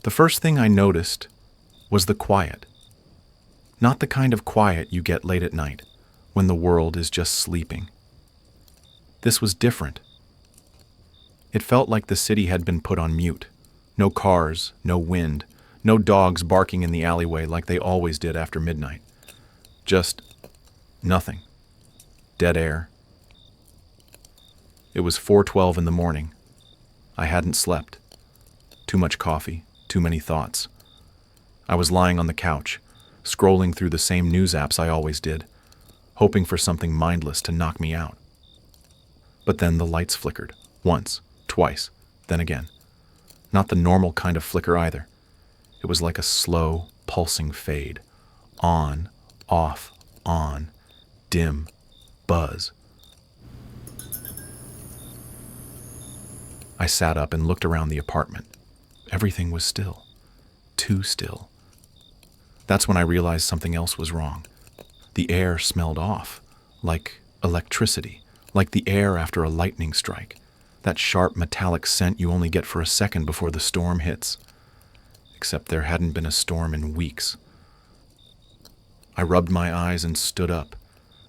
The first thing I noticed was the quiet. Not the kind of quiet you get late at night, when the world is just sleeping. This was different. It felt like the city had been put on mute. No cars, no wind, no dogs barking in the alleyway like they always did after midnight. Just nothing. Dead air. It was 4:12 in the morning. I hadn't slept. Too much coffee, too many thoughts. I was lying on the couch, scrolling through the same news apps I always did, hoping for something mindless to knock me out. But then the lights flickered, once, twice, then again. Not the normal kind of flicker either. It was like a slow, pulsing fade. On, off, on, dim, buzz. I sat up and looked around the apartment. Everything was still. Too still. That's when I realized something else was wrong. The air smelled off, like electricity, like the air after a lightning strike. That sharp metallic scent you only get for a second before the storm hits. Except there hadn't been a storm in weeks. I rubbed my eyes and stood up,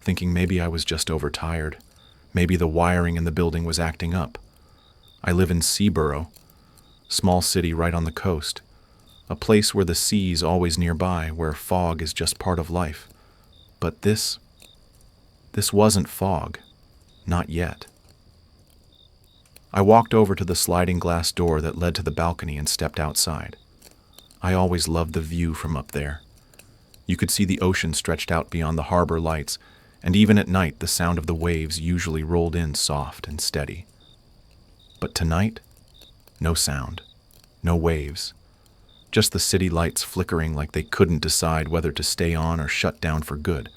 thinking maybe I was just overtired. Maybe the wiring in the building was acting up. I live in Seaborough, small city right on the coast, a place where the sea's always nearby, where fog is just part of life. But this wasn't fog, not yet. I walked over to the sliding glass door that led to the balcony and stepped outside. I always loved the view from up there. You could see the ocean stretched out beyond the harbor lights, and even at night the sound of the waves usually rolled in soft and steady. But tonight, no sound, no waves, just the city lights flickering like they couldn't decide whether to stay on or shut down for good.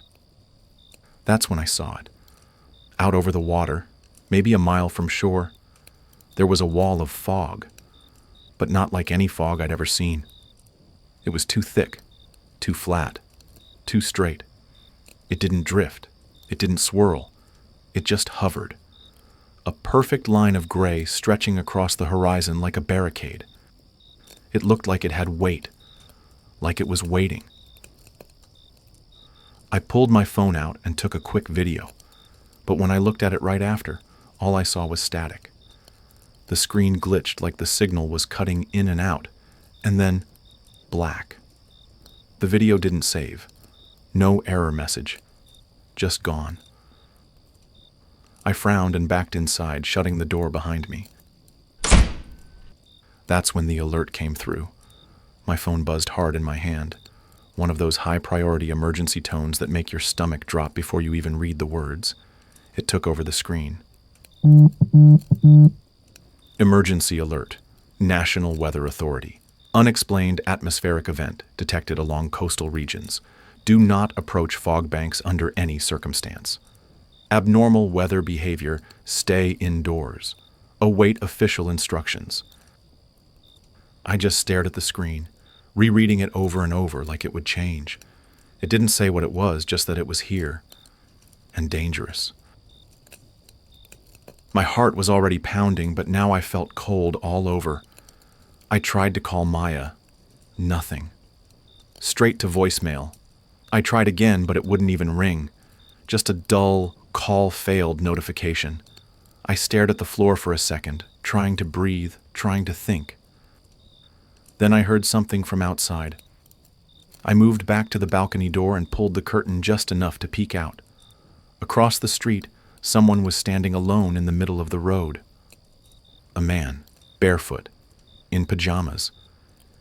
That's when I saw it. Out over the water, maybe a mile from shore, there was a wall of fog, but not like any fog I'd ever seen. It was too thick, too flat, too straight. It didn't drift. It didn't swirl. It just hovered. A perfect line of gray stretching across the horizon like a barricade. It looked like it had weight, like it was waiting. I pulled my phone out and took a quick video, but when I looked at it right after, all I saw was static. The screen glitched like the signal was cutting in and out, and then black. The video didn't save. No error message. Just gone. I frowned and backed inside, shutting the door behind me. That's when the alert came through. My phone buzzed hard in my hand, one of those high-priority emergency tones that make your stomach drop before you even read the words. It took over the screen. Emergency alert. National Weather Authority. Unexplained atmospheric event detected along coastal regions. Do not approach fog banks under any circumstance. Abnormal weather behavior. Stay indoors. Await official instructions. I just stared at the screen, rereading it over and over like it would change. It didn't say what it was, just that it was here. And dangerous. My heart was already pounding, but now I felt cold all over. I tried to call Maya. Nothing. Straight to voicemail. I tried again, but it wouldn't even ring. Just a dull, call failed notification. I stared at the floor for a second, trying to breathe, trying to think. Then I heard something from outside. I moved back to the balcony door and pulled the curtain just enough to peek out. Across the street, someone was standing alone in the middle of the road. A man, barefoot, in pajamas.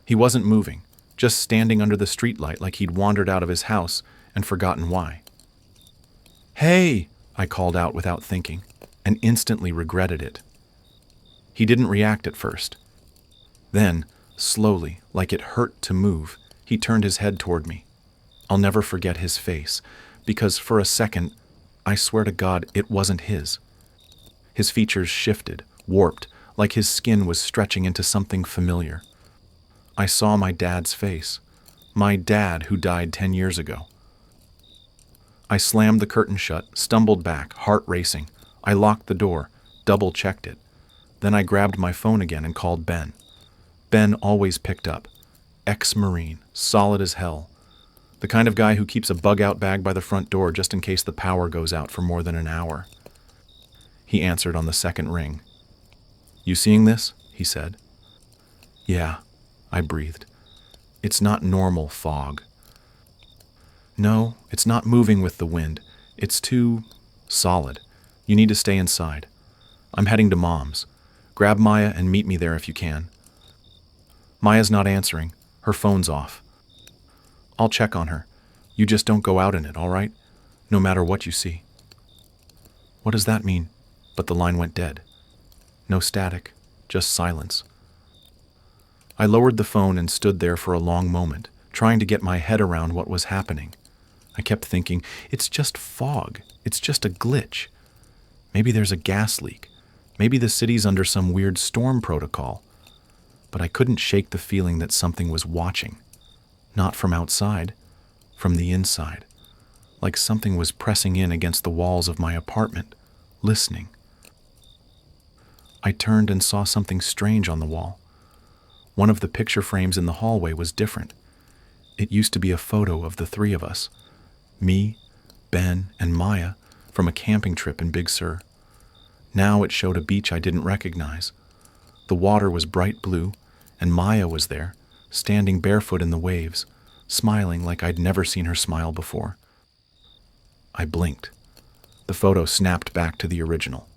He wasn't moving, just standing under the streetlight like he'd wandered out of his house and forgotten why. "Hey!" I called out without thinking, and instantly regretted it. He didn't react at first. Then, slowly, like it hurt to move, he turned his head toward me. I'll never forget his face, because for a second, I swear to God, it wasn't his. His features shifted, warped, like his skin was stretching into something familiar. I saw my dad's face. My dad who died 10 years ago. I slammed the curtain shut, stumbled back, heart racing. I locked the door, double-checked it. Then I grabbed my phone again and called Ben. Ben always picked up. Ex-Marine, solid as hell. The kind of guy who keeps a bug-out bag by the front door just in case the power goes out for more than an hour. He answered on the second ring. "You seeing this?" he said. "Yeah," I breathed. "It's not normal fog." "No, it's not moving with the wind. It's too solid. You need to stay inside. I'm heading to Mom's. Grab Maya and meet me there if you can." Maya's not answering. Her phone's off. "I'll check on her. You just don't go out in it, all right? No matter what you see." "What does that mean?" But the line went dead. No static, just silence. I lowered the phone and stood there for a long moment, trying to get my head around what was happening. I kept thinking, it's just fog. It's just a glitch. Maybe there's a gas leak. Maybe the city's under some weird storm protocol. But I couldn't shake the feeling that something was watching. Not from outside, from the inside. Like something was pressing in against the walls of my apartment, listening. I turned and saw something strange on the wall. One of the picture frames in the hallway was different. It used to be a photo of the three of us, me, Ben, and Maya, from a camping trip in Big Sur. Now it showed a beach I didn't recognize. The water was bright blue, and Maya was there, standing barefoot in the waves, smiling like I'd never seen her smile before. I blinked. The photo snapped back to the original.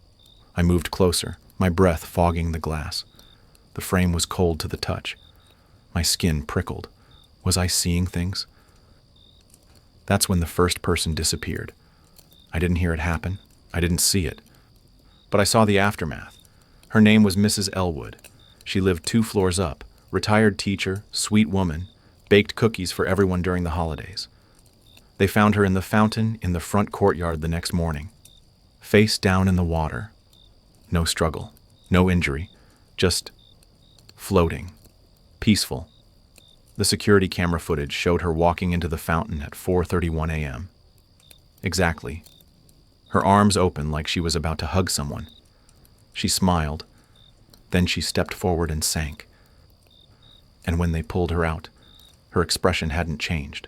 I moved closer, my breath fogging the glass. The frame was cold to the touch. My skin prickled. Was I seeing things? That's when the first person disappeared. I didn't hear it happen. I didn't see it. But I saw the aftermath. Her name was Mrs. Elwood. She lived 2 floors up, retired teacher, sweet woman, baked cookies for everyone during the holidays. They found her in the fountain in the front courtyard the next morning, face down in the water. No struggle, no injury, just floating, peaceful. The security camera footage showed her walking into the fountain at 4:31 a.m. Exactly. Her arms open like she was about to hug someone. She smiled. Then she stepped forward and sank. And when they pulled her out, her expression hadn't changed.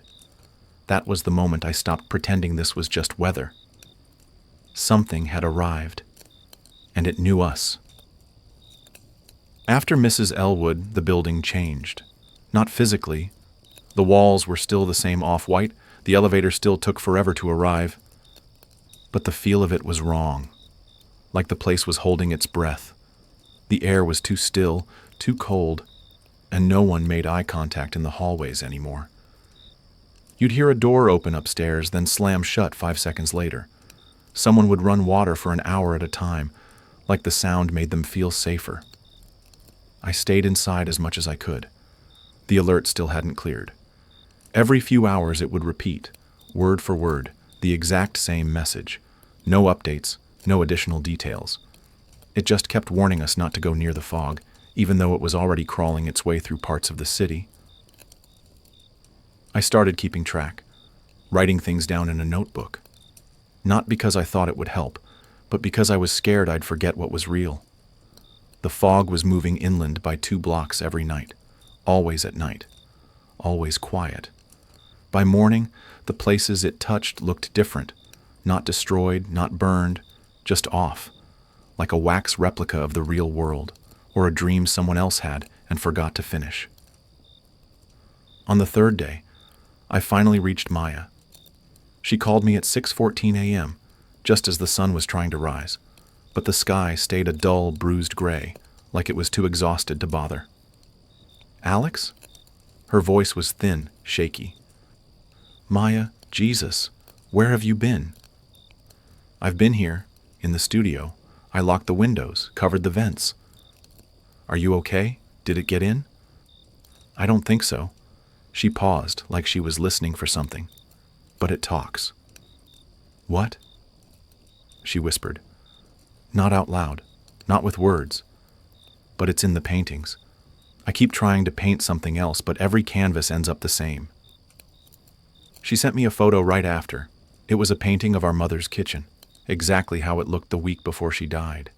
That was the moment I stopped pretending this was just weather. Something had arrived, and it knew us. After Mrs. Elwood, the building changed. Not physically. The walls were still the same off-white, the elevator still took forever to arrive. But the feel of it was wrong, like the place was holding its breath. The air was too still, too cold, and no one made eye contact in the hallways anymore. You'd hear a door open upstairs, then slam shut 5 seconds later. Someone would run water for an hour at a time, like the sound made them feel safer. I stayed inside as much as I could. The alert still hadn't cleared. Every few hours it would repeat, word for word, the exact same message. No updates, no additional details. It just kept warning us not to go near the fog, even though it was already crawling its way through parts of the city. I started keeping track, writing things down in a notebook. Not because I thought it would help, but because I was scared I'd forget what was real. The fog was moving inland by 2 blocks every night, always at night, always quiet. By morning, the places it touched looked different, not destroyed, not burned, just off, like a wax replica of the real world, or a dream someone else had and forgot to finish. On the 3rd day, I finally reached Maya. She called me at 6:14 a.m., just as the sun was trying to rise, but the sky stayed a dull, bruised gray, like it was too exhausted to bother. "Alex?" Her voice was thin, shaky. "Maya, Jesus, where have you been?" "I've been here, in the studio. I locked the windows, covered the vents." "Are you okay? Did it get in?" "I don't think so." She paused, like she was listening for something. "But it talks." "What?" She whispered. Not out loud, not with words. But it's in the paintings. I keep trying to paint something else, but every canvas ends up the same. She sent me a photo right after. It was a painting of our mother's kitchen, exactly how it looked the week before she died.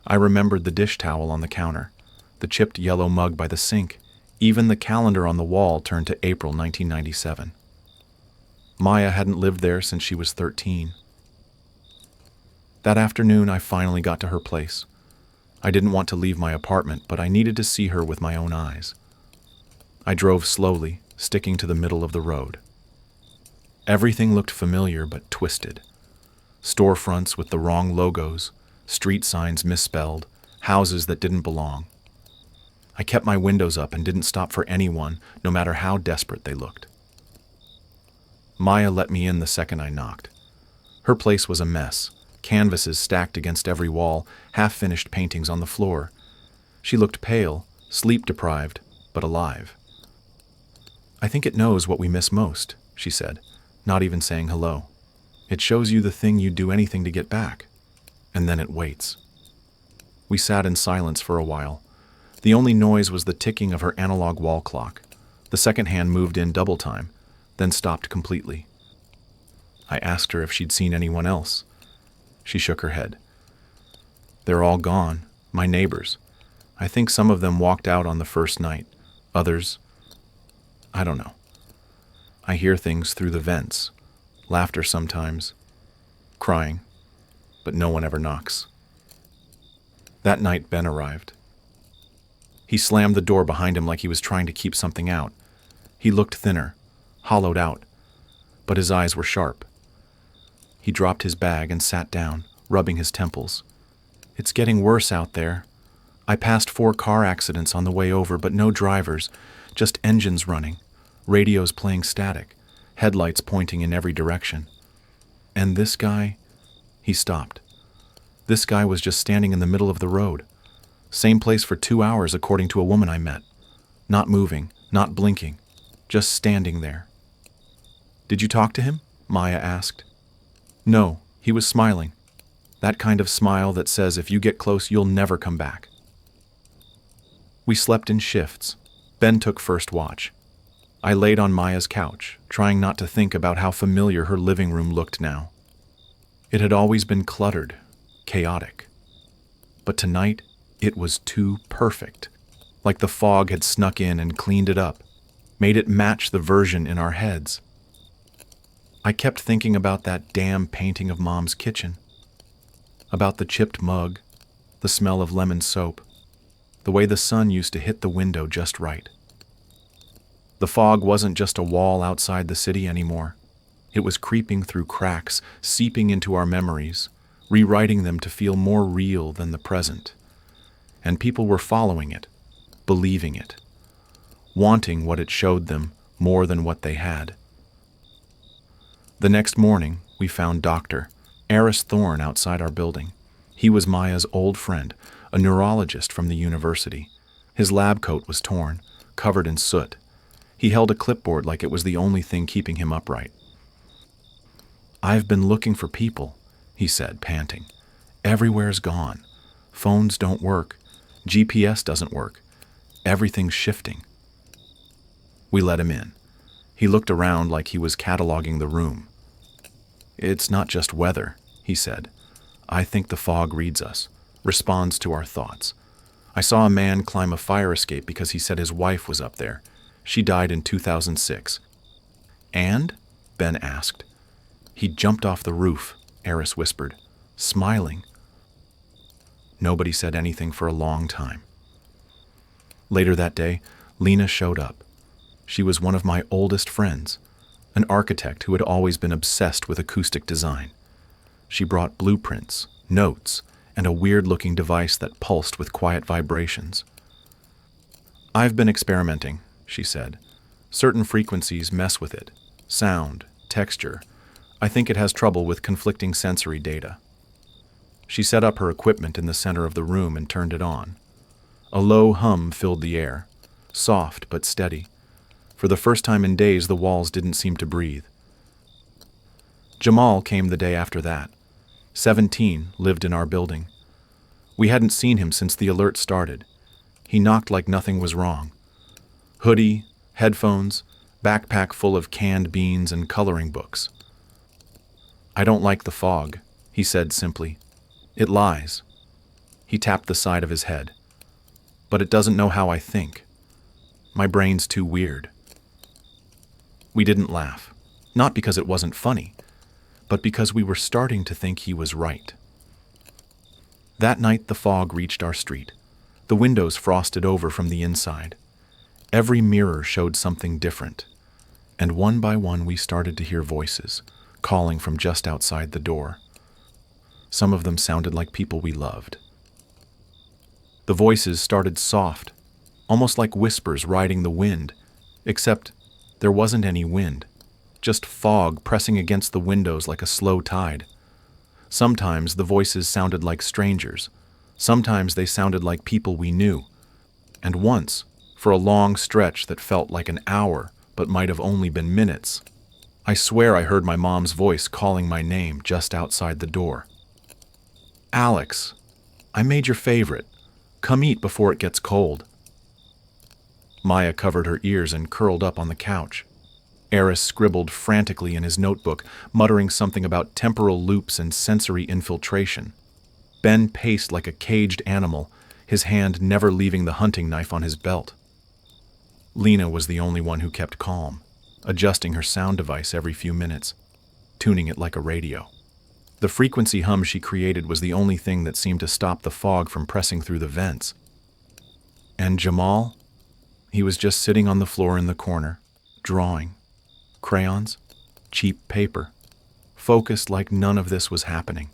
I remembered the dish towel on the counter, the chipped yellow mug by the sink, even the calendar on the wall turned to April 1997. Maya hadn't lived there since she was 13. That afternoon, I finally got to her place. I didn't want to leave my apartment, but I needed to see her with my own eyes. I drove slowly, sticking to the middle of the road. Everything looked familiar but twisted. Storefronts with the wrong logos, street signs misspelled, houses that didn't belong. I kept my windows up and didn't stop for anyone, no matter how desperate they looked. Maya let me in the second I knocked. Her place was a mess, canvases stacked against every wall, half-finished paintings on the floor. She looked pale, sleep-deprived, but alive. "I think it knows what we miss most," she said, not even saying hello. "It shows you the thing you'd do anything to get back. And then it waits." We sat in silence for a while. The only noise was the ticking of her analog wall clock. The second hand moved in double time, then stopped completely. I asked her if she'd seen anyone else. She shook her head. "They're all gone, my neighbors. I think some of them walked out on the first night. Others, I don't know. I hear things through the vents, laughter sometimes, crying, but no one ever knocks." That night, Ben arrived. He slammed the door behind him like he was trying to keep something out. He looked thinner, hollowed out, but his eyes were sharp. He dropped his bag and sat down, rubbing his temples. "It's getting worse out there. I passed 4 car accidents on the way over, but no drivers, just engines running, radios playing static, headlights pointing in every direction. And this guy," he stopped. "This guy was just standing in the middle of the road. Same place for 2 hours, according to a woman I met. Not moving, not blinking, just standing there." "Did you talk to him?" Maya asked. "No, he was smiling. That kind of smile that says if you get close, you'll never come back." We slept in shifts. Ben took first watch. I laid on Maya's couch, trying not to think about how familiar her living room looked now. It had always been cluttered, chaotic. But tonight, it was too perfect, like the fog had snuck in and cleaned it up, made it match the version in our heads. I kept thinking about that damn painting of Mom's kitchen, about the chipped mug, the smell of lemon soap, the way the sun used to hit the window just right. The fog wasn't just a wall outside the city anymore. It was creeping through cracks, seeping into our memories, rewriting them to feel more real than the present. And people were following it, believing it, wanting what it showed them more than what they had. The next morning, we found Dr. Aris Thorne outside our building. He was Maya's old friend, a neurologist from the university. His lab coat was torn, covered in soot. He held a clipboard like it was the only thing keeping him upright. "I've been looking for people," he said, panting. "Everywhere's gone. Phones don't work. GPS doesn't work. Everything's shifting." We let him in. He looked around like he was cataloging the room. "It's not just weather," he said. "I think the fog reads us, responds to our thoughts. I saw a man climb a fire escape because he said his wife was up there. She died in 2006. "And?" Ben asked. "He jumped off the roof," Aris whispered, smiling. Nobody said anything for a long time. Later that day, Lena showed up. She was one of my oldest friends, an architect who had always been obsessed with acoustic design. She brought blueprints, notes, and a weird-looking device that pulsed with quiet vibrations. "I've been experimenting," she said. "Certain frequencies mess with it. Sound, texture. I think it has trouble with conflicting sensory data." She set up her equipment in the center of the room and turned it on. A low hum filled the air, soft but steady. For the first time in days, the walls didn't seem to breathe. Jamal came the day after that. 17, lived in our building. We hadn't seen him since the alert started. He knocked like nothing was wrong. Hoodie, headphones, backpack full of canned beans and coloring books. "I don't like the fog," he said simply. "It lies." He tapped the side of his head. but it doesn't know how I think. My brain's too weird." We didn't laugh, not because it wasn't funny, but because we were starting to think he was right. That night the fog reached our street. The windows frosted over from the inside. Every mirror showed something different, and one by one we started to hear voices, calling from just outside the door. Some of them sounded like people we loved. The voices started soft, almost like whispers riding the wind, except there wasn't any wind, just fog pressing against the windows like a slow tide. Sometimes the voices sounded like strangers. Sometimes they sounded like people we knew. And once, for a long stretch that felt like an hour but might have only been minutes, I swear I heard my mom's voice calling my name just outside the door. "Alex, I made your favorite. Come eat before it gets cold." Maya covered her ears and curled up on the couch. Eris scribbled frantically in his notebook, muttering something about temporal loops and sensory infiltration. Ben paced like a caged animal, his hand never leaving the hunting knife on his belt. Lena was the only one who kept calm, adjusting her sound device every few minutes, tuning it like a radio. The frequency hum she created was the only thing that seemed to stop the fog from pressing through the vents. And Jamal? He was just sitting on the floor in the corner, drawing. Crayons, cheap paper, focused like none of this was happening.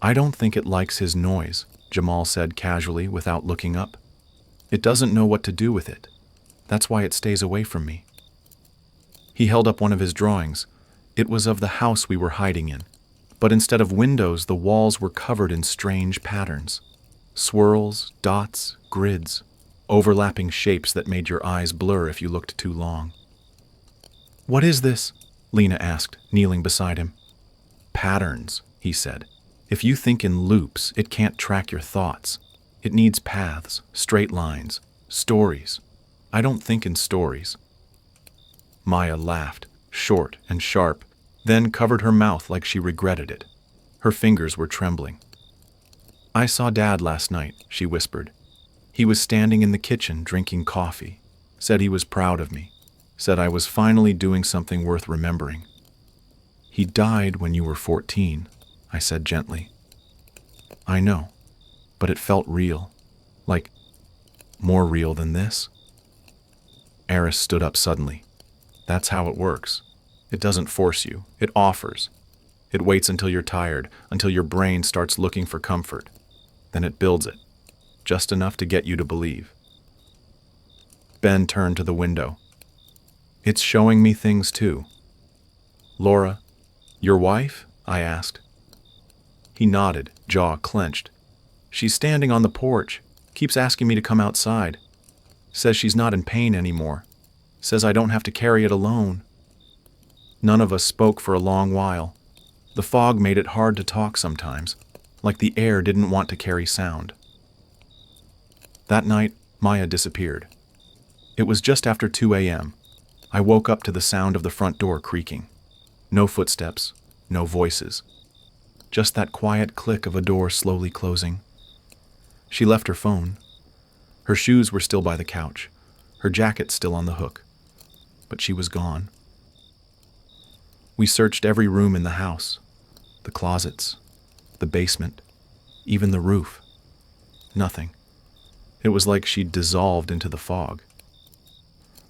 "I don't think it likes his noise," Jamal said casually without looking up. "It doesn't know what to do with it. That's why it stays away from me." He held up one of his drawings. It was of the house we were hiding in, but instead of windows, the walls were covered in strange patterns. Swirls, dots, grids, overlapping shapes that made your eyes blur if you looked too long. "What is this?" Lena asked, kneeling beside him. "Patterns," he said. "If you think in loops, it can't track your thoughts. It needs paths, straight lines, stories. I don't think in stories." Maya laughed, short and sharp, then covered her mouth like she regretted it. Her fingers were trembling. "I saw Dad last night," she whispered. "He was standing in the kitchen drinking coffee. Said he was proud of me. Said I was finally doing something worth remembering." "He died when you were 14, I said gently. "I know, but it felt real. Like, more real than this." Eris stood up suddenly. "That's how it works. It doesn't force you. It offers. It waits until you're tired, until your brain starts looking for comfort. Then it builds it, just enough to get you to believe." Ben turned to the window. "It's showing me things too." "Laura, your wife?" I asked. He nodded, jaw clenched. "She's standing on the porch, keeps asking me to come outside. Says she's not in pain anymore. Says I don't have to carry it alone." None of us spoke for a long while. The fog made it hard to talk sometimes, like the air didn't want to carry sound. That night, Maya disappeared. It was just after 2 a.m. I woke up to the sound of the front door creaking. No footsteps, no voices. Just that quiet click of a door slowly closing. She left her phone. Her shoes were still by the couch, her jacket still on the hook. But she was gone. We searched every room in the house, the closets, the basement, even the roof. Nothing. It was like she'd dissolved into the fog.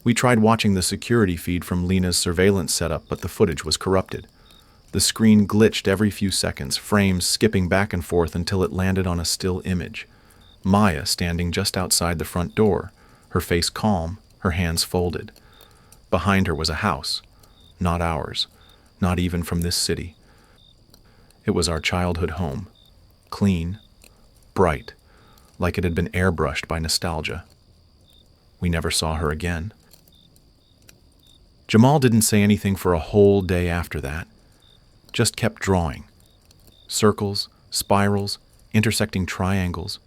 We tried watching the security feed from Lena's surveillance setup, but the footage was corrupted. The screen glitched every few seconds, frames skipping back and forth until it landed on a still image. Maya standing just outside the front door, her face calm, her hands folded. Behind her was a house, not ours, not even from this city. It was our childhood home, clean, bright, like it had been airbrushed by nostalgia. We never saw her again. Jamal didn't say anything for a whole day after that, just kept drawing. Circles, spirals, intersecting triangles.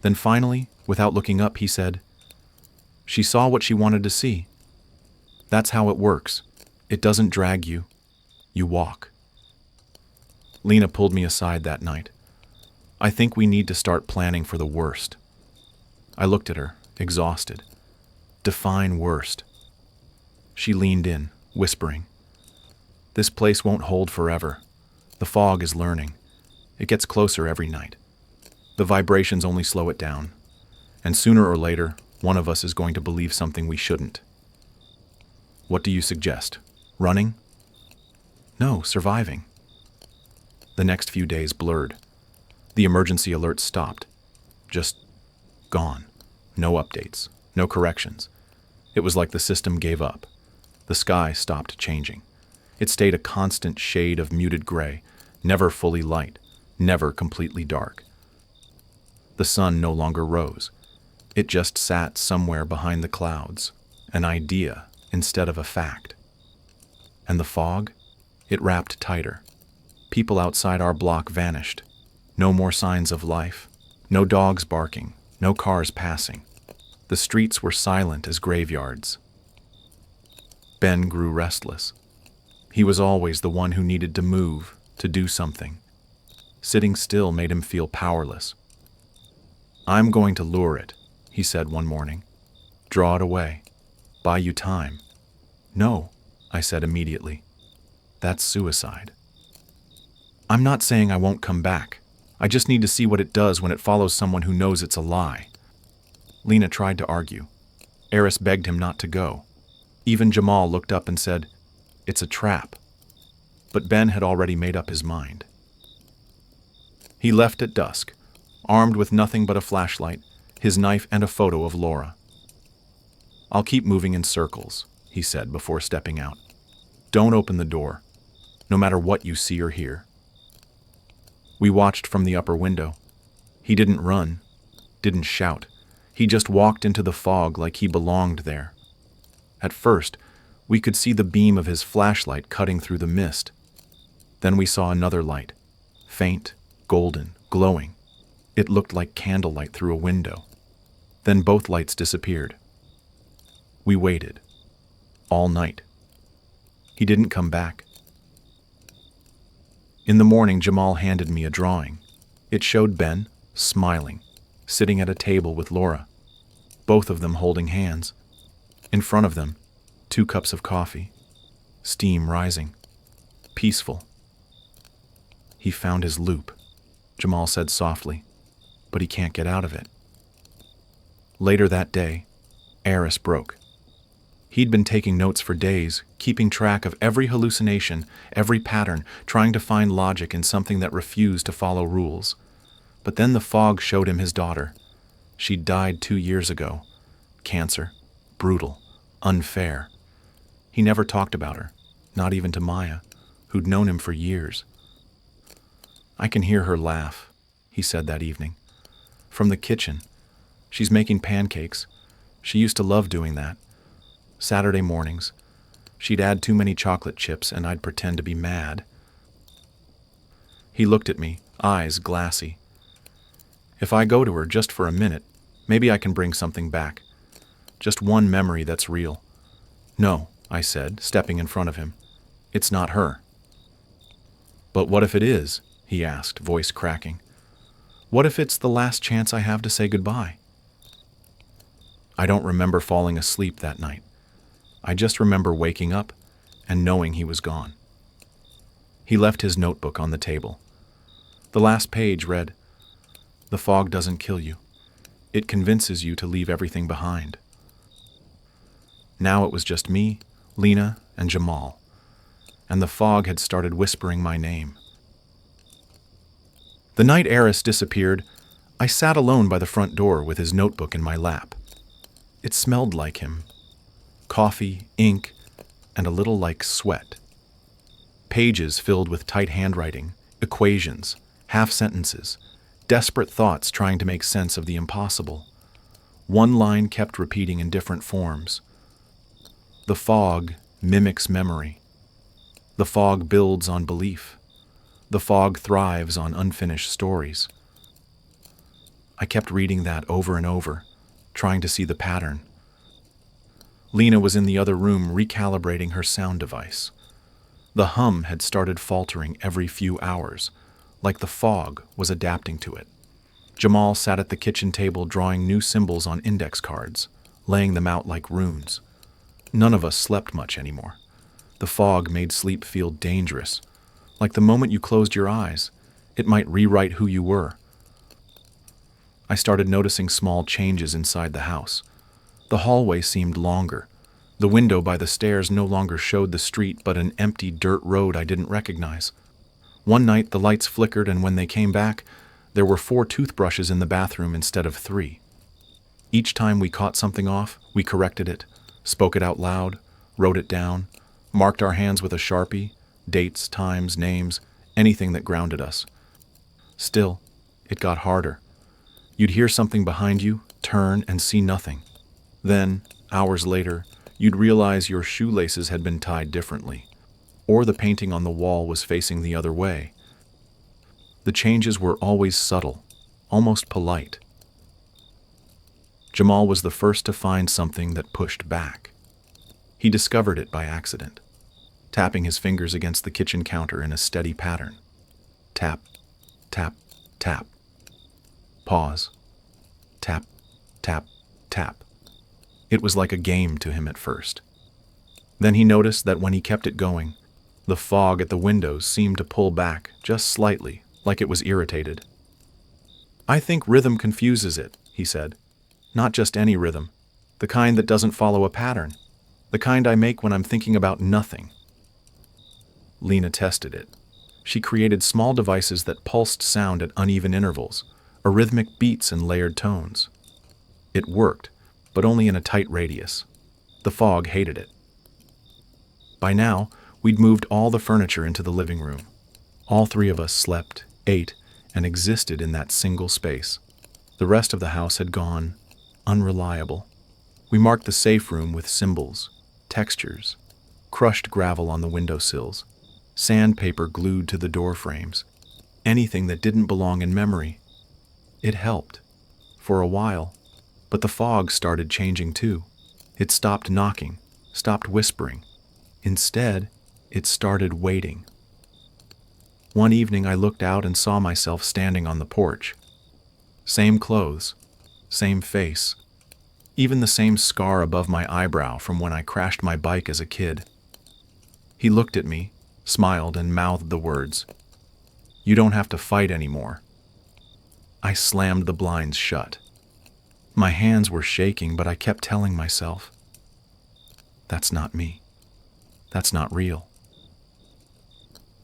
Then finally, without looking up, he said, "She saw what she wanted to see. That's how it works. It doesn't drag you. You walk." Lena pulled me aside that night. "I think we need to start planning for the worst. I looked at her, exhausted. Define worst. She leaned in, whispering. This place won't hold forever. The fog is learning. It gets closer every night. The vibrations only slow it down. And sooner or later, one of us is going to believe something we shouldn't. What do you suggest? Running? No, surviving. The next few days blurred. The emergency alert stopped. Just gone. No updates. No corrections. It was like the system gave up. The sky stopped changing. It stayed a constant shade of muted gray, never fully light, never completely dark. The sun no longer rose. It just sat somewhere behind the clouds, an idea instead of a fact. And the fog? It wrapped tighter. People outside our block vanished. No more signs of life. No dogs barking. No cars passing. The streets were silent as graveyards. Ben grew restless. He was always the one who needed to move, to do something. Sitting still made him feel powerless. I'm going to lure it, he said one morning. Draw it away. Buy you time. No, I said immediately. That's suicide. I'm not saying I won't come back. I just need to see what it does when it follows someone who knows it's a lie. Lena tried to argue. Eris begged him not to go. Even Jamal looked up and said, It's a trap. But Ben had already made up his mind. He left at dusk, armed with nothing but a flashlight, his knife, and a photo of Laura. I'll keep moving in circles, he said before stepping out. Don't open the door, no matter what you see or hear. We watched from the upper window. He didn't run, didn't shout. He just walked into the fog like he belonged there. At first, we could see the beam of his flashlight cutting through the mist. Then we saw another light, faint, golden, glowing. It looked like candlelight through a window. Then both lights disappeared. We waited. All night. He didn't come back. In the morning, Jamal handed me a drawing. It showed Ben, smiling, sitting at a table with Laura, both of them holding hands. In front of them, 2 cups of coffee, steam rising, peaceful. He found his loop, Jamal said softly, but he can't get out of it. Later that day, Eris broke. He'd been taking notes for days, keeping track of every hallucination, every pattern, trying to find logic in something that refused to follow rules. But then the fog showed him his daughter. She'd died 2 years ago. Cancer. Brutal. Unfair. He never talked about her, not even to Maya, who'd known him for years. I can hear her laugh, he said that evening. From the kitchen. She's making pancakes. She used to love doing that. Saturday mornings. She'd add too many chocolate chips and I'd pretend to be mad. He looked at me, eyes glassy. If I go to her just for a minute, maybe I can bring something back. Just one memory that's real. No, I said, stepping in front of him. It's not her. But what if it is? He asked, voice cracking. What if it's the last chance I have to say goodbye? I don't remember falling asleep that night. I just remember waking up and knowing he was gone. He left his notebook on the table. The last page read, "The fog doesn't kill you. It convinces you to leave everything behind." Now it was just me, Lena, and Jamal, and the fog had started whispering my name. The night Eris disappeared, I sat alone by the front door with his notebook in my lap. It smelled like him. Coffee, ink, and a little like sweat. Pages filled with tight handwriting, equations, half-sentences, desperate thoughts trying to make sense of the impossible. One line kept repeating in different forms. The fog mimics memory. The fog builds on belief. The fog thrives on unfinished stories. I kept reading that over and over, trying to see the pattern. Lena was in the other room recalibrating her sound device. The hum had started faltering every few hours, like the fog was adapting to it. Jamal sat at the kitchen table drawing new symbols on index cards, laying them out like runes. None of us slept much anymore. The fog made sleep feel dangerous, like the moment you closed your eyes, it might rewrite who you were. I started noticing small changes inside the house. The hallway seemed longer. The window by the stairs no longer showed the street but an empty dirt road I didn't recognize. One night the lights flickered, and when they came back, there were 4 toothbrushes in the bathroom instead of 3. Each time we caught something off, we corrected it, spoke it out loud, wrote it down, marked our hands with a Sharpie, dates, times, names, anything that grounded us. Still, it got harder. You'd hear something behind you, turn, and see nothing. Then, hours later, you'd realize your shoelaces had been tied differently, or the painting on the wall was facing the other way. The changes were always subtle, almost polite. Jamal was the first to find something that pushed back. He discovered it by accident, tapping his fingers against the kitchen counter in a steady pattern. Tap, tap, tap. Pause. Tap, tap, tap. It was like a game to him at first. Then he noticed that when he kept it going, the fog at the windows seemed to pull back just slightly, like it was irritated. "I think rhythm confuses it," he said. "Not just any rhythm, the kind that doesn't follow a pattern, the kind I make when I'm thinking about nothing." Lena tested it. She created small devices that pulsed sound at uneven intervals, arrhythmic beats and layered tones. It worked, but only in a tight radius. The fog hated it. By now, we'd moved all the furniture into the living room. All 3 of us slept, ate, and existed in that single space. The rest of the house had gone unreliable. We marked the safe room with symbols, textures, crushed gravel on the windowsills, sandpaper glued to the door frames, anything that didn't belong in memory. It helped, for a while, but the fog started changing too. It stopped knocking, stopped whispering. Instead, it started waiting. One evening I looked out and saw myself standing on the porch. Same clothes, same face, even the same scar above my eyebrow from when I crashed my bike as a kid. He looked at me, smiled, and mouthed the words, "You don't have to fight anymore." I slammed the blinds shut. My hands were shaking, but I kept telling myself, "That's not me. That's not real."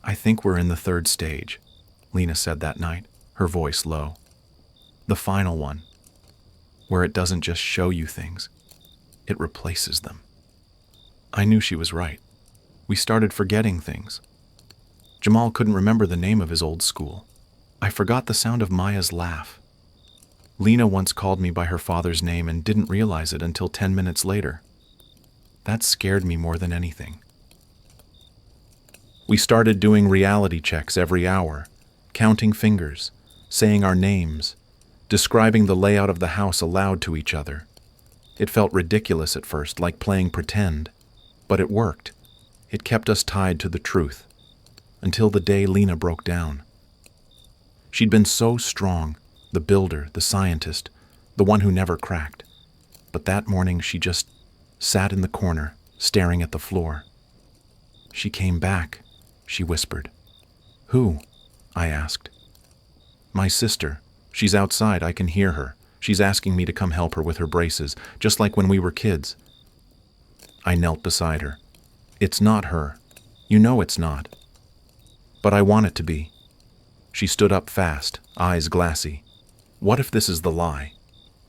"I think we're in the 3rd stage," Lena said that night, her voice low. "The final one, where it doesn't just show you things, it replaces them." I knew she was right. We started forgetting things. Jamal couldn't remember the name of his old school. I forgot the sound of Maya's laugh. Lena once called me by her father's name and didn't realize it until 10 minutes later. That scared me more than anything. We started doing reality checks every hour, counting fingers, saying our names, describing the layout of the house aloud to each other. It felt ridiculous at first, like playing pretend, but it worked. It kept us tied to the truth, until the day Lena broke down. She'd been so strong, the builder, the scientist, the one who never cracked. But that morning she just sat in the corner, staring at the floor. "She came back," she whispered. "Who?" I asked. "My sister. She's outside, I can hear her. She's asking me to come help her with her braces, just like when we were kids." I knelt beside her. "It's not her. You know it's not." "But I want it to be." She stood up fast, eyes glassy. "What if this is the lie?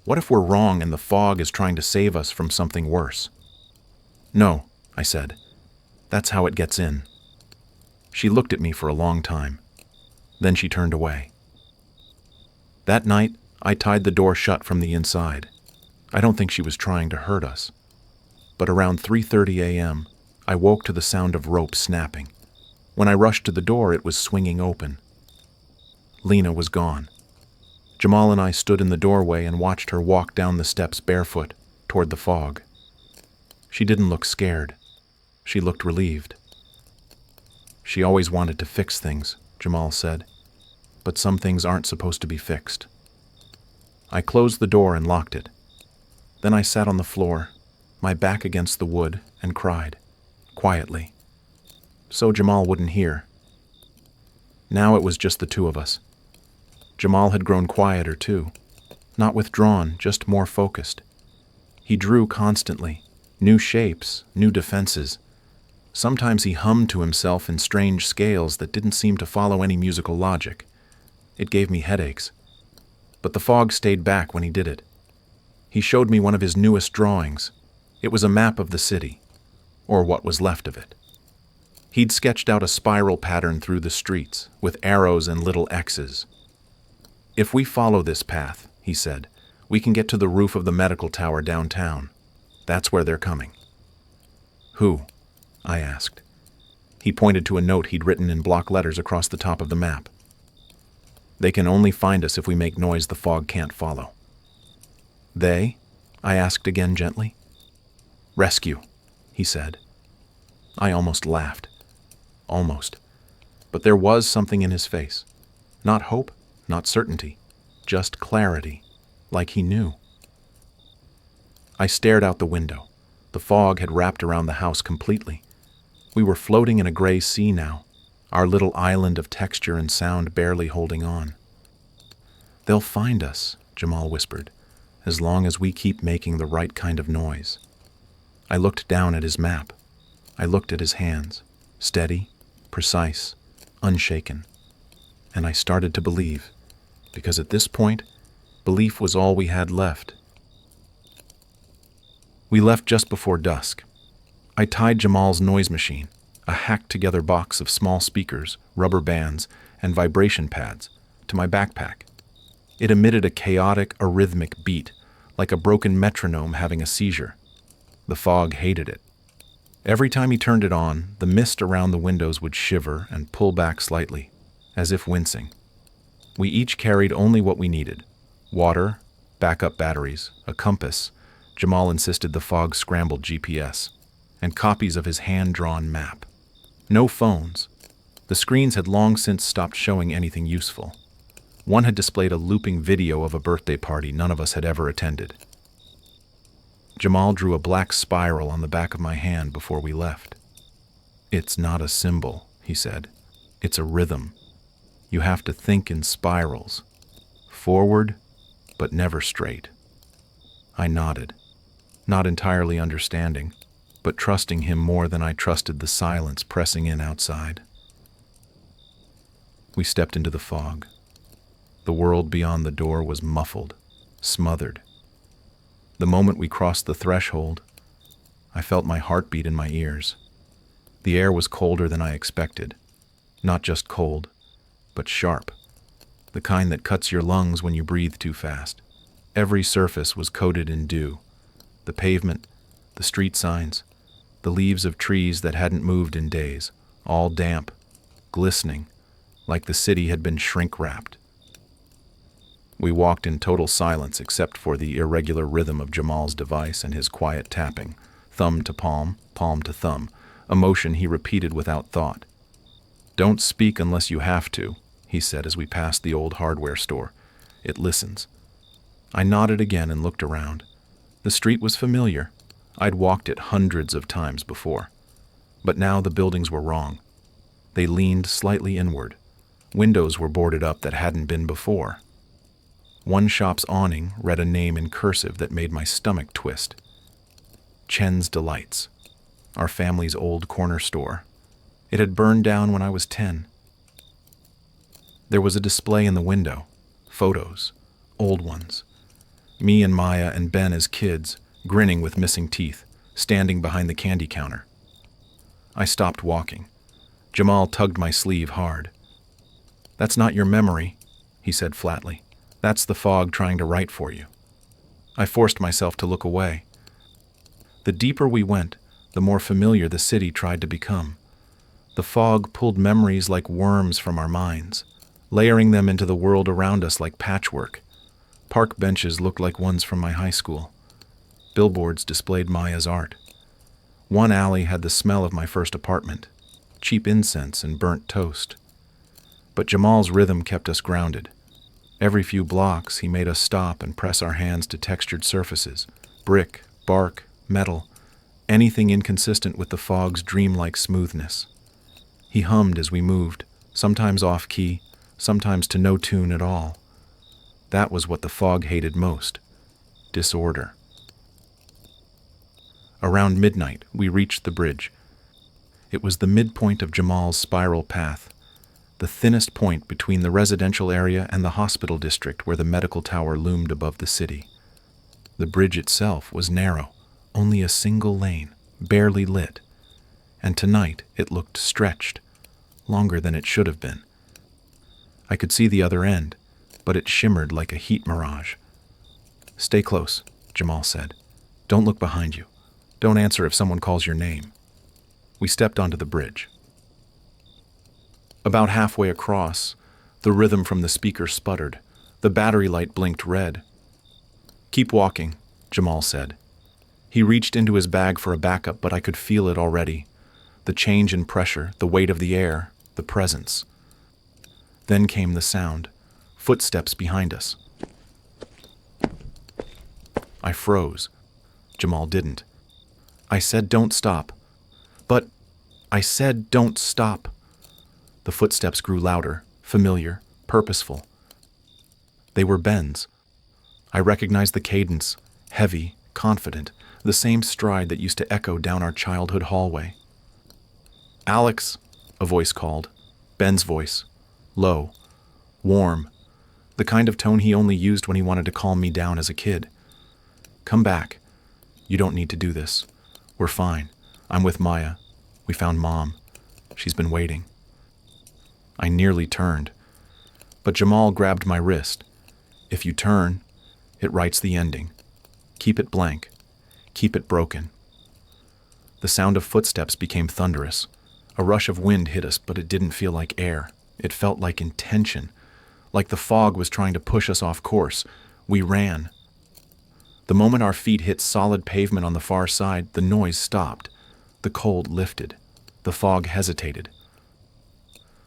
What if we're wrong and the fog is trying to save us from something worse?" "No," I said. "That's how it gets in." She looked at me for a long time. Then she turned away. That night, I tied the door shut from the inside. I don't think she was trying to hurt us. But around 3:30 a.m., I woke to the sound of rope snapping. When I rushed to the door, it was swinging open. Lena was gone. Jamal and I stood in the doorway and watched her walk down the steps barefoot, toward the fog. She didn't look scared. She looked relieved. "She always wanted to fix things," Jamal said. "But some things aren't supposed to be fixed. I closed the door and locked it. Then I sat on the floor, my back against the wood, and cried, quietly. So Jamal wouldn't hear. Now it was just the two of us. Jamal had grown quieter too, not withdrawn, just more focused. He drew constantly, new shapes, new defenses. Sometimes he hummed to himself in strange scales that didn't seem to follow any musical logic. It gave me headaches. But the fog stayed back when he did it. He showed me one of his newest drawings. It was a map of the city, or what was left of it. He'd sketched out a spiral pattern through the streets, with arrows and little X's. If we follow this path, he said, we can get to the roof of the medical tower downtown. That's where they're coming. Who? I asked. He pointed to a note he'd written in block letters across the top of the map. They can only find us if we make noise the fog can't follow. They? I asked again gently. Rescue, he said. I almost laughed. Almost. But there was something in his face. Not hope, not certainty, just clarity, like he knew. I stared out the window. The fog had wrapped around the house completely. We were floating in a gray sea now, our little island of texture and sound barely holding on. They'll find us, Jamal whispered, as long as we keep making the right kind of noise. I looked down at his map. I looked at his hands, steady, precise, unshaken. And I started to believe, because at this point, belief was all we had left. We left just before dusk. I tied Jamal's noise machine, a hacked-together box of small speakers, rubber bands, and vibration pads, to my backpack. It emitted a chaotic, arrhythmic beat, like a broken metronome having a seizure. The fog hated it. Every time he turned it on, the mist around the windows would shiver and pull back slightly, as if wincing. We each carried only what we needed: water, backup batteries, a compass. Jamal insisted the fog scrambled GPS, and copies of his hand-drawn map. No phones. The screens had long since stopped showing anything useful. One had displayed a looping video of a birthday party none of us had ever attended. Jamal drew a black spiral on the back of my hand before we left. It's not a symbol, he said. It's a rhythm. You have to think in spirals. Forward, but never straight. I nodded, not entirely understanding, but trusting him more than I trusted the silence pressing in outside. We stepped into the fog. The world beyond the door was muffled, smothered. The moment we crossed the threshold, I felt my heartbeat in my ears. The air was colder than I expected. Not just cold, but sharp. The kind that cuts your lungs when you breathe too fast. Every surface was coated in dew. The pavement, the street signs, the leaves of trees that hadn't moved in days, all damp, glistening, like the city had been shrink-wrapped. We walked in total silence except for the irregular rhythm of Jamal's device and his quiet tapping, thumb to palm, palm to thumb, a motion he repeated without thought. Don't speak unless you have to, he said as we passed the old hardware store. It listens. I nodded again and looked around. The street was familiar. I'd walked it hundreds of times before. But now the buildings were wrong. They leaned slightly inward. Windows were boarded up that hadn't been before. One shop's awning read a name in cursive that made my stomach twist. Chen's Delights, our family's old corner store. It had burned down when I was 10. There was a display in the window, photos, old ones. Me and Maya and Ben as kids, grinning with missing teeth, standing behind the candy counter. I stopped walking. Jamal tugged my sleeve hard. That's not your memory, he said flatly. That's the fog trying to write for you. I forced myself to look away. The deeper we went, the more familiar the city tried to become. The fog pulled memories like worms from our minds, layering them into the world around us like patchwork. Park benches looked like ones from my high school. Billboards displayed Maya's art. One alley had the smell of my first apartment, cheap incense and burnt toast. But Jamal's rhythm kept us grounded. Every few blocks, he made us stop and press our hands to textured surfaces, brick, bark, metal, anything inconsistent with the fog's dreamlike smoothness. He hummed as we moved, sometimes off-key, sometimes to no tune at all. That was what the fog hated most: disorder. Around midnight, we reached the bridge. It was the midpoint of Jamal's spiral path, the thinnest point between the residential area and the hospital district where the medical tower loomed above the city. The bridge itself was narrow, only a single lane, barely lit, and tonight it looked stretched, longer than it should have been. I could see the other end, but it shimmered like a heat mirage. "Stay close," Jamal said. "Don't look behind you. Don't answer if someone calls your name." We stepped onto the bridge. About halfway across, the rhythm from the speaker sputtered. The battery light blinked red. "Keep walking," Jamal said. He reached into his bag for a backup, but I could feel it already. The change in pressure, the weight of the air, the presence. Then came the sound. Footsteps behind us. I froze. Jamal didn't. I said, "Don't stop." "But I said, don't stop." The footsteps grew louder, familiar, purposeful. They were Ben's. I recognized the cadence, heavy, confident, the same stride that used to echo down our childhood hallway. "Alex," a voice called. Ben's voice. Low. Warm. The kind of tone he only used when he wanted to calm me down as a kid. "Come back. You don't need to do this. We're fine. I'm with Maya. We found Mom. She's been waiting." I nearly turned, but Jamal grabbed my wrist. "If you turn, it writes the ending. Keep it blank. Keep it broken." The sound of footsteps became thunderous. A rush of wind hit us, but it didn't feel like air. It felt like intention, like the fog was trying to push us off course. We ran. The moment our feet hit solid pavement on the far side, the noise stopped. The cold lifted. The fog hesitated.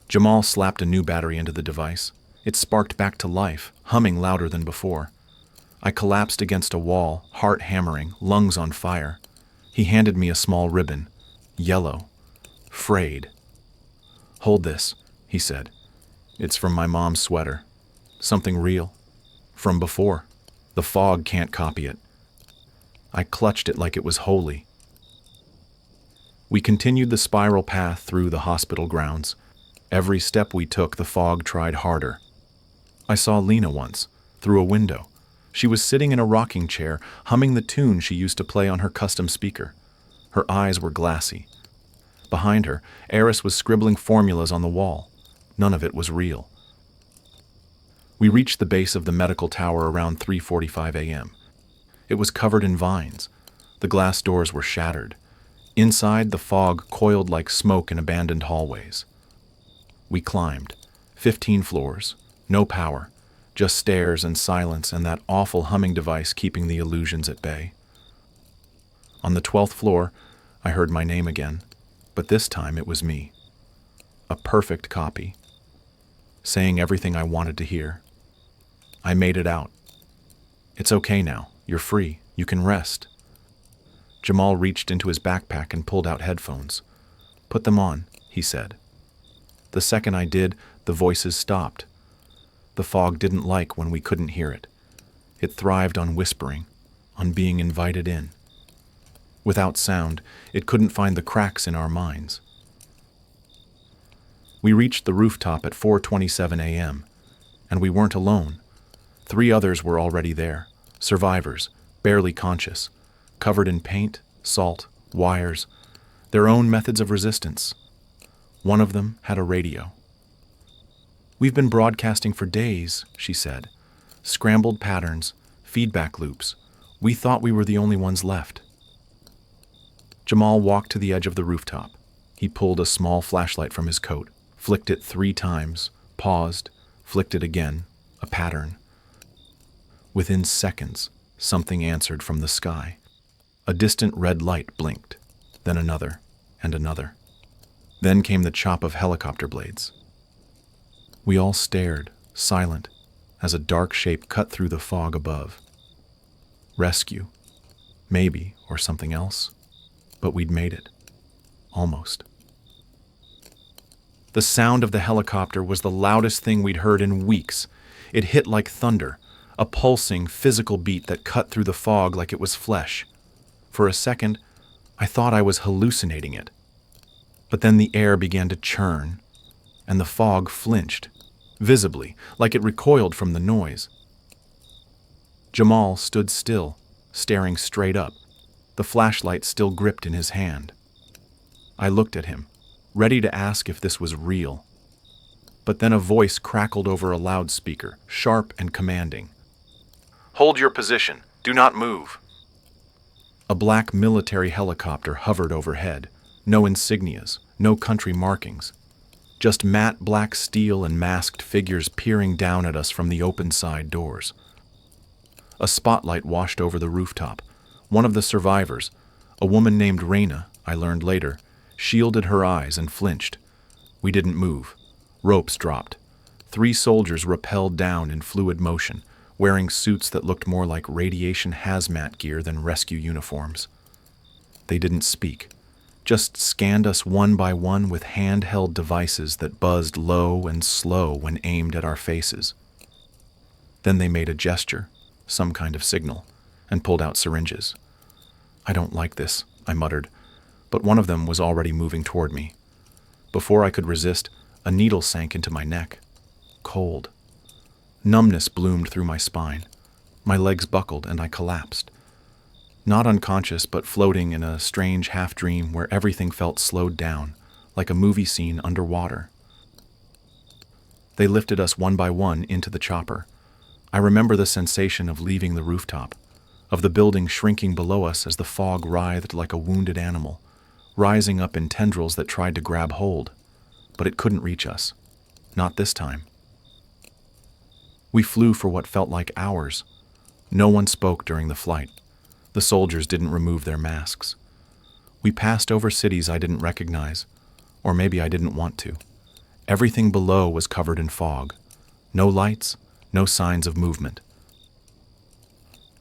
Jamal slapped a new battery into the device. It sparked back to life, humming louder than before. I collapsed against a wall, heart hammering, lungs on fire. He handed me a small ribbon. Yellow. Frayed. "Hold this," he said. "It's from my mom's sweater. Something real. From before. The fog can't copy it." I clutched it like it was holy. We continued the spiral path through the hospital grounds. Every step we took, the fog tried harder. I saw Lena once, through a window. She was sitting in a rocking chair, humming the tune she used to play on her custom speaker. Her eyes were glassy. Behind her, Eris was scribbling formulas on the wall. None of it was real. We reached the base of the medical tower around 3:45 a.m. It was covered in vines. The glass doors were shattered. Inside, the fog coiled like smoke in abandoned hallways. We climbed. 15 floors. No power. Just stairs and silence and that awful humming device keeping the illusions at bay. On the 12th floor, I heard my name again, but this time it was me. A perfect copy. Saying everything I wanted to hear. I made it out. "It's okay now. You're free. You can rest." Jamal reached into his backpack and pulled out headphones. "Put them on," he said. The second I did, the voices stopped. The fog didn't like when we couldn't hear it. It thrived on whispering, on being invited in. Without sound, it couldn't find the cracks in our minds. We reached the rooftop at 4:27 a.m., and we weren't alone. 3 others were already there, survivors, barely conscious, covered in paint, salt, wires, their own methods of resistance. One of them had a radio. "We've been broadcasting for days," she said. "Scrambled patterns, feedback loops. We thought we were the only ones left." Jamal walked to the edge of the rooftop. He pulled a small flashlight from his coat, flicked it 3 times, paused, flicked it again, a pattern. Within seconds, something answered from the sky. A distant red light blinked, then another, and another. Then came the chop of helicopter blades. We all stared, silent, as a dark shape cut through the fog above. Rescue. Maybe, or something else. But we'd made it. Almost. The sound of the helicopter was the loudest thing we'd heard in weeks. It hit like thunder, a pulsing, physical beat that cut through the fog like it was flesh. For a second, I thought I was hallucinating it. But then the air began to churn, and the fog flinched, visibly, like it recoiled from the noise. Jamal stood still, staring straight up, the flashlight still gripped in his hand. I looked at him, ready to ask if this was real. But then a voice crackled over a loudspeaker, sharp and commanding. "Hold your position. Do not move." A black military helicopter hovered overhead. No insignias, no country markings. Just matte black steel and masked figures peering down at us from the open side doors. A spotlight washed over the rooftop. One of the survivors, a woman named Lena, I learned later, shielded her eyes and flinched. We didn't move. Ropes dropped. 3 soldiers rappelled down in fluid motion, wearing suits that looked more like radiation hazmat gear than rescue uniforms. They didn't speak, just scanned us one by one with handheld devices that buzzed low and slow when aimed at our faces. Then they made a gesture, some kind of signal, and pulled out syringes. "I don't like this," I muttered, but one of them was already moving toward me. Before I could resist, a needle sank into my neck. Cold. Numbness bloomed through my spine. My legs buckled and I collapsed. Not unconscious, but floating in a strange half-dream where everything felt slowed down, like a movie scene underwater. They lifted us one by one into the chopper. I remember the sensation of leaving the rooftop, of the building shrinking below us as the fog writhed like a wounded animal, rising up in tendrils that tried to grab hold. But it couldn't reach us. Not this time. We flew for what felt like hours. No one spoke during the flight. The soldiers didn't remove their masks. We passed over cities I didn't recognize, or maybe I didn't want to. Everything below was covered in fog. No lights, no signs of movement.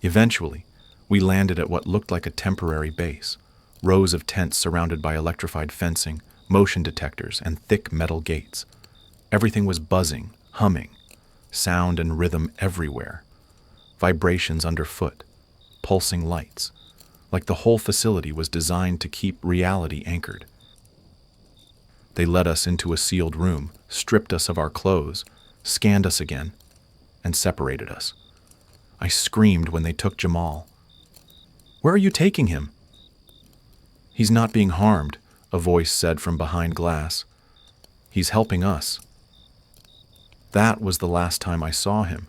Eventually, we landed at what looked like a temporary base, rows of tents surrounded by electrified fencing, motion detectors, and thick metal gates. Everything was buzzing, humming, sound and rhythm everywhere, vibrations underfoot, pulsing lights, like the whole facility was designed to keep reality anchored. They led us into a sealed room, stripped us of our clothes, scanned us again, and separated us. I screamed when they took Jamal. "Where are you taking him?" "He's not being harmed," a voice said from behind glass. "He's helping us." That was the last time I saw him.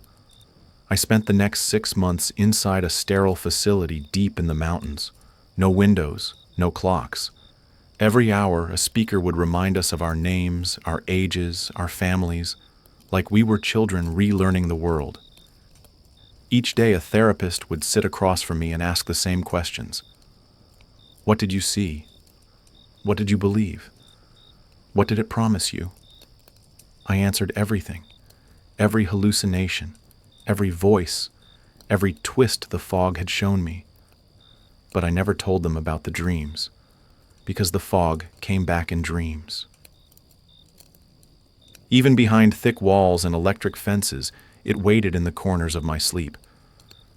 I spent the next 6 months inside a sterile facility deep in the mountains. No windows, no clocks. Every hour, a speaker would remind us of our names, our ages, our families, like we were children relearning the world. Each day, a therapist would sit across from me and ask the same questions. What did you see? What did you believe? What did it promise you? I answered everything, every hallucination, every voice, every twist the fog had shown me. But I never told them about the dreams, because the fog came back in dreams. Even behind thick walls and electric fences, it waited in the corners of my sleep.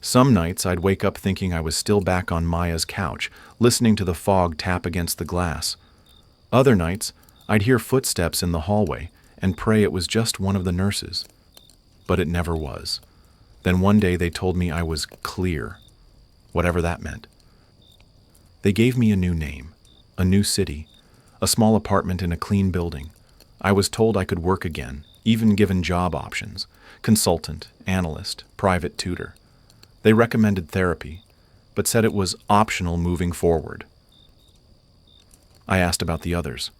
Some nights I'd wake up thinking I was still back on Maya's couch, listening to the fog tap against the glass. Other nights, I'd hear footsteps in the hallway and pray it was just one of the nurses. But it never was. Then one day they told me I was clear, whatever that meant. They gave me a new name, a new city, a small apartment in a clean building. I was told I could work again, even given job options, consultant, analyst, private tutor. They recommended therapy, but said it was optional moving forward. I asked about the others.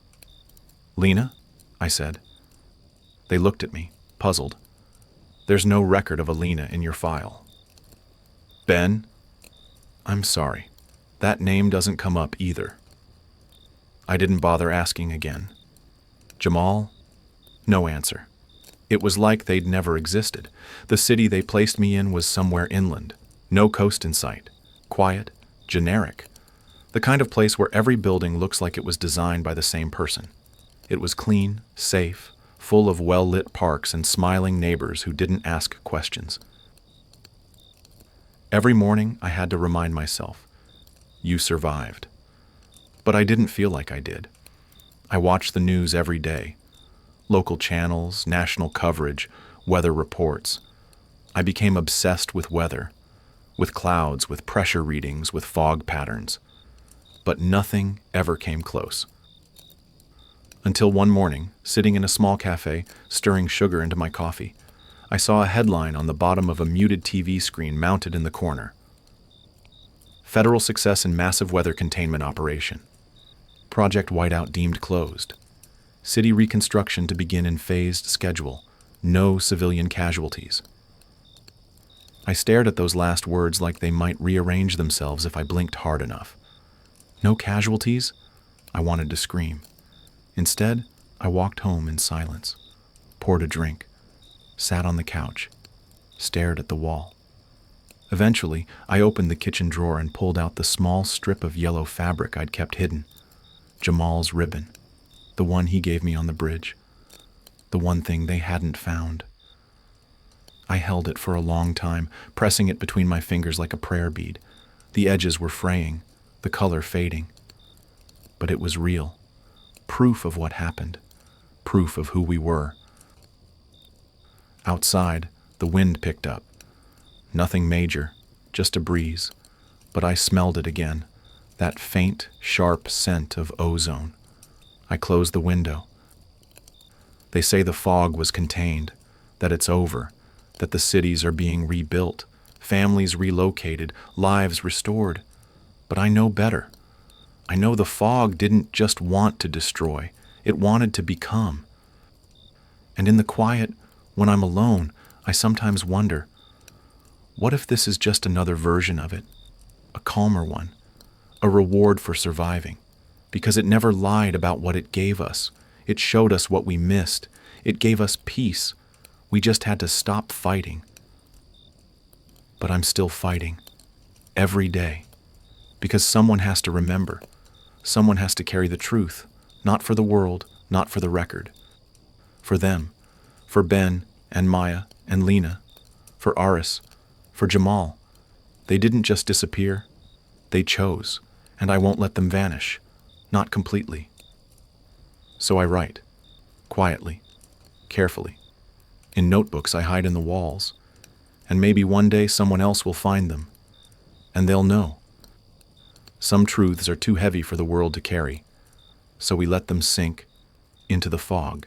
"Lena?" I said. They looked at me, puzzled. "There's no record of a Lena in your file." "Ben?" "I'm sorry. That name doesn't come up either." I didn't bother asking again. "Jamal?" No answer. It was like they'd never existed. The city they placed me in was somewhere inland. No coast in sight. Quiet. Generic. The kind of place where every building looks like it was designed by the same person. It was clean, safe, full of well-lit parks and smiling neighbors who didn't ask questions. Every morning I had to remind myself, you survived. But I didn't feel like I did. I watched the news every day. Local channels, national coverage, weather reports. I became obsessed with weather, with clouds, with pressure readings, with fog patterns. But nothing ever came close. Until one morning, sitting in a small cafe, stirring sugar into my coffee, I saw a headline on the bottom of a muted TV screen mounted in the corner. Federal success in massive weather containment operation. Project Whiteout deemed closed. City reconstruction to begin in phased schedule. No civilian casualties. I stared at those last words like they might rearrange themselves if I blinked hard enough. No casualties? I wanted to scream. Instead, I walked home in silence, poured a drink, sat on the couch, stared at the wall. Eventually, I opened the kitchen drawer and pulled out the small strip of yellow fabric I'd kept hidden. Jamal's ribbon, the one he gave me on the bridge, the one thing they hadn't found. I held it for a long time, pressing it between my fingers like a prayer bead. The edges were fraying, the color fading. But it was real. Proof of what happened. Proof of who we were. Outside, the wind picked up. Nothing major, just a breeze. But I smelled it again, that faint, sharp scent of ozone. I closed the window. They say the fog was contained, that it's over, that the cities are being rebuilt, families relocated, lives restored. But I know better. I know the fog didn't just want to destroy, it wanted to become. And in the quiet, when I'm alone, I sometimes wonder, what if this is just another version of it? A calmer one, a reward for surviving, because it never lied about what it gave us. It showed us what we missed. It gave us peace. We just had to stop fighting. But I'm still fighting, every day, because someone has to remember. Someone has to carry the truth, not for the world, not for the record. For them, for Ben and Maya and Lena, for Aris, for Jamal. They didn't just disappear, they chose, and I won't let them vanish, not completely. So I write, quietly, carefully. In notebooks I hide in the walls, and maybe one day someone else will find them, and they'll know. Some truths are too heavy for the world to carry, so we let them sink into the fog.